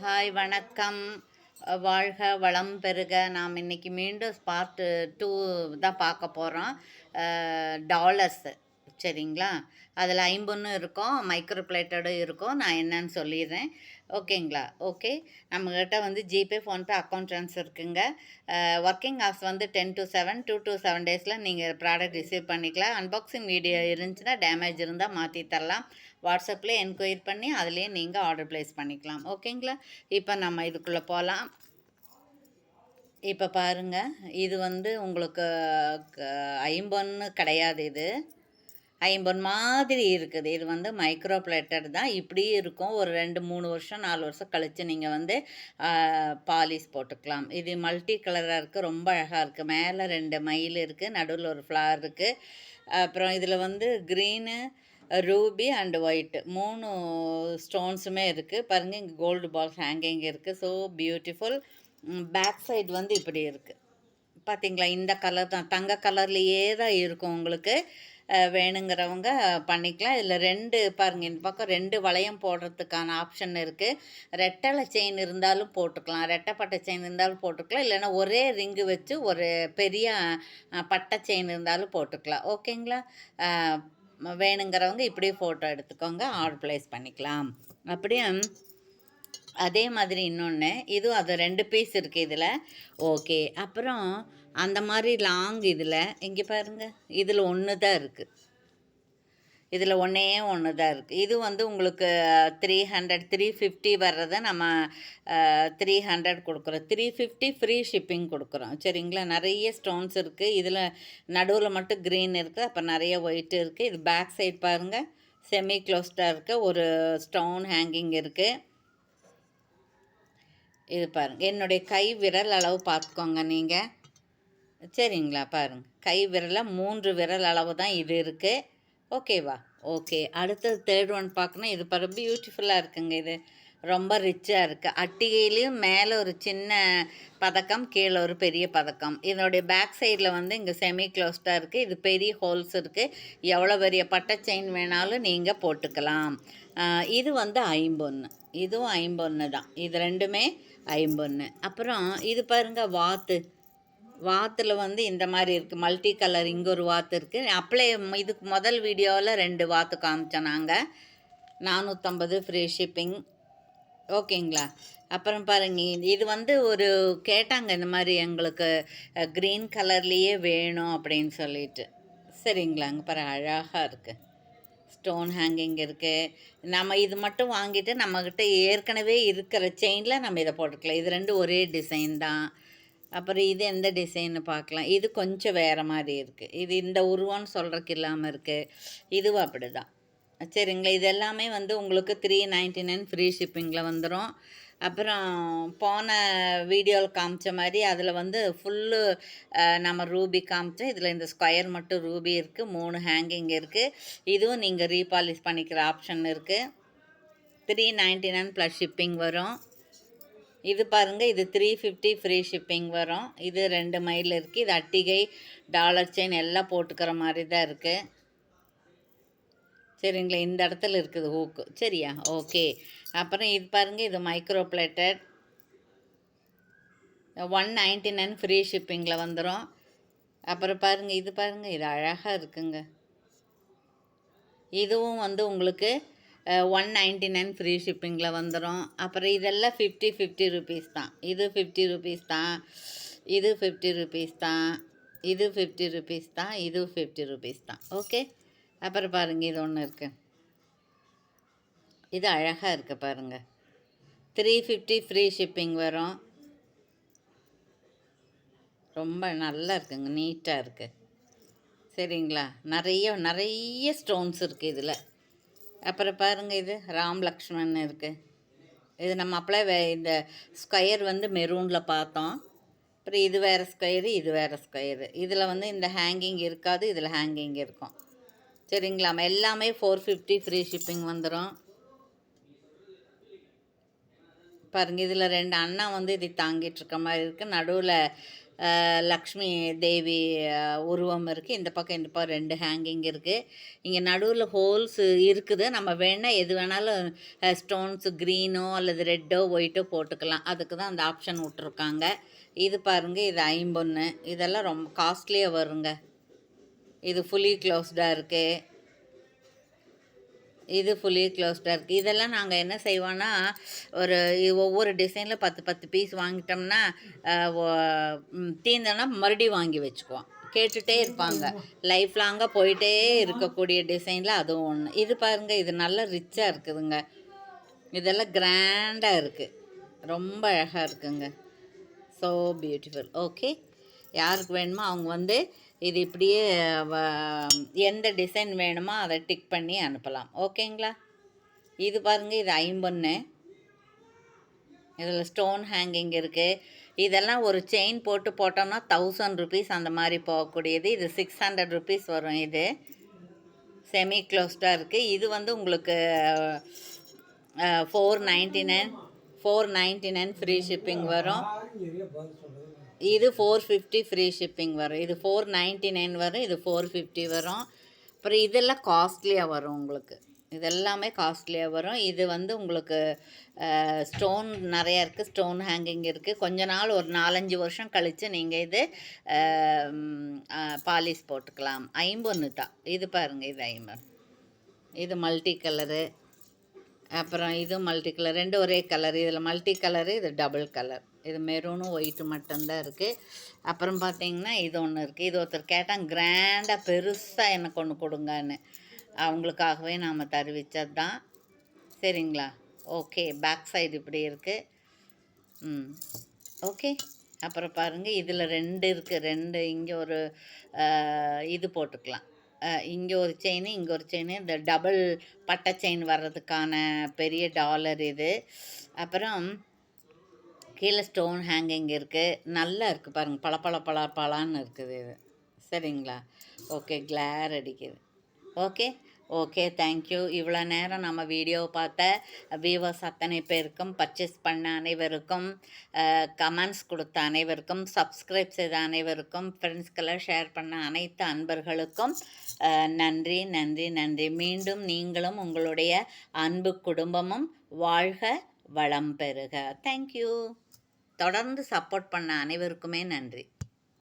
Hi வணக்கம். வாழ்க வளம் பெறுக. நாம் இன்னைக்கு மீண்டும் பார்ட் 2 தான் பார்க்க போகிறோம். டாலர்ஸு சரிங்களா? அதில் 50 இருக்கும், மைக்ரோ பிளேட்டடும் இருக்கும். நான் என்னன்னு சொல்லிடுறேன். ஓகேங்களா? ஓகே. நம்மக்கிட்ட வந்து ஜிபே, ஃபோன்பே அக்கௌண்ட் ட்ரான்ஸ்ஃபர் இருக்குங்க. ஒர்க்கிங் ஹவர்ஸ் வந்து 10 to 7, 2 to 7 டேஸில் நீங்கள் ப்ராடக்ட் ரிசீவ் பண்ணிக்கலாம். அன்பாக்சிங் வீடியோ இருந்துச்சுன்னா டேமேஜ் இருந்தால் மாற்றி தரலாம். வாட்ஸ்அப்பில் என்கொயரி பண்ணி அதுலேயே நீங்கள் ஆர்டர் ப்ளேஸ் பண்ணிக்கலாம். ஓகேங்களா? இப்போ நம்ம இதுக்குள்ளே போகலாம். இப்போ பாருங்கள், இது வந்து உங்களுக்கு 50 கிடையாது. இது 50 மாதிரி இருக்குது. இது வந்து மைக்ரோ பிளேட்டட் தான். இப்படி இருக்கும். ஒரு 2, 3 வருஷம் 4 வருஷம் கழித்து நீங்கள் வந்து பாலிஷ் போட்டுக்கலாம். இது மல்டி கலராக இருக்குது. ரொம்ப அழகாக இருக்குது. மேலே 2 மயில் இருக்குது, நடுவில் ஒரு ஃப்ளவர் இருக்குது. அப்புறம் இதில் வந்து க்ரீனு, ரூபி அண்ட் ஒயிட் 3 ஸ்டோன்ஸுமே இருக்குது. பாருங்கள், இங்கே கோல்டு பால்ஸ் ஹேங்கிங் இருக்குது. So beautiful. பேக் சைடு வந்து இப்படி இருக்குது. பார்த்தீங்களா? இந்த கலர் தான், தங்க கலர்லேயே தான் இருக்கும். உங்களுக்கு வேணுங்கிறவங்க பண்ணிக்கலாம். இதில் 2 பாருங்கள், இந்த பக்கம் 2 வளையம் போடுறதுக்கான ஆப்ஷன் இருக்குது. ரெட்டலை செயின் இருந்தாலும் போட்டுக்கலாம், ரெட்டைப்பட்டை செயின் இருந்தாலும் போட்டுக்கலாம். இல்லைன்னா ஒரே ரிங்கு வச்சு ஒரு பெரிய பட்டை செயின் இருந்தாலும் போட்டுக்கலாம். ஓகேங்களா? வேணுங்கிறவங்க இப்படி ஃபோட்டோ எடுத்துக்கோங்க, ஆர்டர் ப்ளேஸ் பண்ணிக்கலாம். அப்படியே அதே மாதிரி இன்னொன்று, இதுவும் அது 2 பீஸ் இருக்குது இதில். ஓகே. அப்புறம் அந்த மாதிரி லாங் இதில் இங்கே பாருங்கள், இதில் ஒன்று தான் இருக்குது. இதில் ஒன்றே ஒன்று தான் இருக்குது. இது வந்து உங்களுக்கு 300, 350 வர்றதை நம்ம 300 கொடுக்குறோம். 350 ஃப்ரீ ஷிப்பிங் கொடுக்குறோம். சரிங்களா? நிறைய ஸ்டோன்ஸ் இருக்குது. இதில் நடுவில் மட்டும் க்ரீன் இருக்குது, அப்போ நிறைய ஒயிட் இருக்குது. இது பேக் சைட் பாருங்கள், செமி க்ளோஸ்டாக இருக்குது. ஒரு ஸ்டோன் ஹேங்கிங் இருக்குது. இது பாருங்கள், என்னுடைய கை விரல் அளவு பார்த்துக்கோங்க நீங்கள். சரிங்களா? பாருங்கள், கை விரலில் 3 விரல் அளவு தான் இது இருக்குது. ஓகேவா? ஓகே. அடுத்தது தேர்ட் ஒன் பார்க்கணும். இது பாரு, பியூட்டிஃபுல்லாக இருக்குங்க. இது ரொம்ப ரிச்சாக இருக்குது. அட்டிகையிலையும் மேலே ஒரு சின்ன பதக்கம், கீழே ஒரு பெரிய பதக்கம். இதனுடைய பேக் சைடில் வந்து இங்கே செமி க்ளோஸ்டாக இருக்குது. இது பெரிய ஹோல்ஸ் இருக்குது. எவ்வளோ பெரிய பட்டை செயின் வேணாலும் நீங்கள் போட்டுக்கலாம். இது வந்து 51. இதுவும் 51 தான். இது 2மே 51. அப்புறம் இது பாருங்கள், வாத்தில் வந்து இந்த மாதிரி இருக்குது, மல்டி கலர். இங்கே ஒரு வாத்து இருக்குது. அப்படியே இதுக்கு முதல் வீடியோவில் 2 வாத்து காமிச்சோம் நாங்கள். 450 ஃப்ரீ ஷிப்பிங். ஓகேங்களா? அப்புறம் பாருங்கள், இது வந்து ஒரு கேட்டாங்க, இந்த மாதிரி எங்களுக்கு க்ரீன் கலர்லேயே வேணும் அப்படின்னு சொல்லிட்டு. சரிங்களா? அங்கே பாரு, அழகாக இருக்குது. ஸ்டோன் ஹேங்கிங் இருக்குது. நம்ம இது மட்டும் வாங்கிட்டு நம்மக்கிட்ட ஏற்கனவே இருக்கிற செயினில் நம்ம இதை போட்டுக்கலாம். இது 2 ஒரே டிசைன் தான். அப்புறம் இது எந்த டிசைன்னு பார்க்கலாம். இது கொஞ்சம் வேறு மாதிரி இருக்குது. இது இந்த உருவம்னு சொல்கிறக்கு இல்லாமல் இருக்குது. இதுவும் அப்படி தான். சரிங்களா? இது எல்லாமே வந்து உங்களுக்கு 399 ஃப்ரீ ஷிப்பிங்கில் வந்துடும். அப்புறம் போன வீடியோவில் காமிச்ச மாதிரி அதில் வந்து ஃபுல்லு நம்ம ரூபி காமிச்சோம். இதில் இந்த ஸ்கொயர் மட்டும் ரூபி இருக்குது. 3 ஹேங்கிங் இருக்குது. இதுவும் நீங்கள் ரீபாலிஷ் பண்ணிக்கிற ஆப்ஷன் இருக்குது. 399 ப்ளஸ் ஷிப்பிங் வரும். இது பாருங்கள், இது 350 ஃப்ரீ ஷிப்பிங் வரும். இது 2 மைல் இருக்குது. இது அட்டிகை, டாலர் செயின் எல்லாம் போட்டுக்கிற மாதிரி தான் இருக்குது. சரிங்களா? இந்த இடத்துல இருக்குது ஹூக்கு. சரியா? ஓகே. அப்புறம் இது பாருங்கள், இது மைக்ரோ பிளேட்டட் 199 ஃப்ரீ ஷிப்பிங்கில் வந்துடும். அப்புறம் பாருங்கள், இது பாருங்கள், இது அழகாக இருக்குங்க. இதுவும் வந்து உங்களுக்கு 199 ஃப்ரீ ஷிப்பிங்கில் வந்துடும். அப்புறம் இதெல்லாம் 50 ருபீஸ் தான். இது 50 ருபீஸ் தான். இது 50 ருபீஸ் தான். இது 50 ருபீஸ் தான். இது 50 ருபீஸ் தான். ஓகே. அப்புறம் பாருங்கள், இது ஒன்று இருக்குது. இது அழகாக இருக்குது பாருங்கள். 350 ஃப்ரீ ஷிப்பிங் வரும். ரொம்ப நல்லா இருக்குங்க, நீட்டாக இருக்குது. சரிங்களா? நிறைய ஸ்டோன்ஸ் இருக்குது இதில். அப்புறம் பாருங்கள், இது ராம் லக்ஷ்மண் இருக்குது. இது நம்ம அப்படியே இந்த ஸ்கொயர் வந்து மெரூனில் பார்த்தோம். அப்புறம் இது வேறு ஸ்கொயரு, இது வேறு ஸ்கொயரு. இதில் வந்து இந்த ஹேங்கிங் இருக்காது, இதில் ஹேங்கிங் இருக்கும். சரிங்களா? எல்லாமே 450 ஃப்ரீ ஷிப்பிங் வந்துடும். பாருங்கள், இதில் 2 அண்ணா வந்து இதை தாங்கிட்டு இருக்க மாதிரி இருக்குது. நடுவில் லக்ஷ்மி தேவி உருவம் இருக்குது. இந்த பக்கம் 2 ஹேங்கிங் இருக்குது. இங்கே நடுவில் ஹோல்ஸ் இருக்குது. நம்ம வேணால் எது வேணாலும் ஸ்டோன்ஸு க்ரீனோ அல்லது ரெட்டோ ஒயிட்டோ போட்டுக்கலாம். அதுக்கு தான் அந்த ஆப்ஷன் விட்ருக்காங்க. இது பாருங்கள், இது 51. இதெல்லாம் ரொம்ப காஸ்ட்லியாக வருங்க. இது ஃபுல்லி க்ளோஸ்டாக இருக்குது. இது ஃபுல்லி க்ளோஸ்டாக இருக்குது. இதெல்லாம் நாங்கள் என்ன செய்வோன்னா, ஒவ்வொரு டிசைனில் 10 பீஸ் வாங்கிட்டோம்னா தீர்ந்தோன்னா மறுபடியும் வாங்கி வச்சுக்குவோம். கேட்டுகிட்டே இருப்பாங்க. லைஃப் லாங்காக போயிட்டே இருக்கக்கூடிய டிசைனில் அதுவும் ஒன்று. இது பாருங்கள், இது நல்ல ரிச்சாக இருக்குதுங்க. இதெல்லாம் கிராண்டாக இருக்குது. ரொம்ப அழகாக இருக்குங்க. So beautiful. ஓகே, யாருக்கு வேணுமோ அவங்க இது இப்படியே எந்த டிசைன் வேணுமோ அதை டிக் பண்ணி அனுப்பலாம். ஓகேங்களா? இது பாருங்கள், இது 51. இதில் ஸ்டோன் ஹேங்கிங் இருக்குது. இதெல்லாம் ஒரு செயின் போட்டோம்னா 1000 ருபீஸ் அந்த மாதிரி போகக்கூடியது. இது 600 ருபீஸ் வரும். இது செமி க்ளோஸ்டாக இருக்குது. இது உங்களுக்கு 499 ஃப்ரீ ஷிப்பிங் வரும். இது 450 ஃப்ரீ ஷிப்பிங் வரும். இது 499 வரும். இது 450 வரும். அப்புறம் இதெல்லாம் காஸ்ட்லியாக வரும் உங்களுக்கு. இதெல்லாமே காஸ்ட்லியாக வரும். இது உங்களுக்கு ஸ்டோன் நிறையா இருக்குது. ஸ்டோன் ஹேங்கிங் இருக்குது. கொஞ்ச நாள் ஒரு 4-5 வருஷம் கழித்து நீங்கள் இது பாலிஷ் போட்டுக்கலாம். 51 தான். இது பாருங்கள், இது 50. இது மல்டி கலரு. அப்புறம் இது மல்டி கலர். 2 ஒரே கலர். இதில் மல்டி கலரு, இது டபுள் கலர். இது மெரூனும் ஒயிட்டு மட்டும்தான் இருக்குது. அப்புறம் பார்த்திங்கன்னா இது ஒன்று இருக்குது. இது ஒருத்தர் கேட்டால் கிராண்டாக பெருசாக எனக்கு ஒன்று கொடுங்கன்னு. அவங்களுக்காகவே நாம் தருவிச்சது தான். சரிங்களா? ஓகே, பேக் சைடு இப்படி இருக்குது. ஓகே. அப்புறம் பாருங்கள், இதில் 2 இருக்குது. 2 இங்கே ஒரு இது போட்டுக்கலாம். இங்கே ஒரு செயின், இங்கே ஒரு செயின். இந்த டபுள் பட்டை செயின் வர்றதுக்கான பெரிய டாலர் இது. அப்புறம் கீழே ஸ்டோன் ஹேங்கிங் இருக்குது. நல்லா இருக்குது பாருங்கள். பலான்னு இருக்குது இது. சரிங்களா? ஓகே, கிளார் அடிக்குது. Okay, thank you. இவ்வளோ நேரம் நம்ம வீடியோவை பார்த்த வியூவர்ஸ் அத்தனை பேருக்கும், பர்ச்சேஸ் பண்ண அனைவருக்கும், கமெண்ட்ஸ் கொடுத்த அனைவருக்கும், சப்ஸ்கிரைப் செய்த அனைவருக்கும், ஃப்ரெண்ட்ஸ்கெல்லாம் ஷேர் பண்ண அனைத்து அன்பர்களுக்கும் நன்றி. மீண்டும் நீங்களும் உங்களுடைய அன்பு குடும்பமும் வாழ்க, வளம் பெறுக. தேங்க்யூ. தொடர்ந்து சப்போர்ட் பண்ண அனைவருக்குமே நன்றி.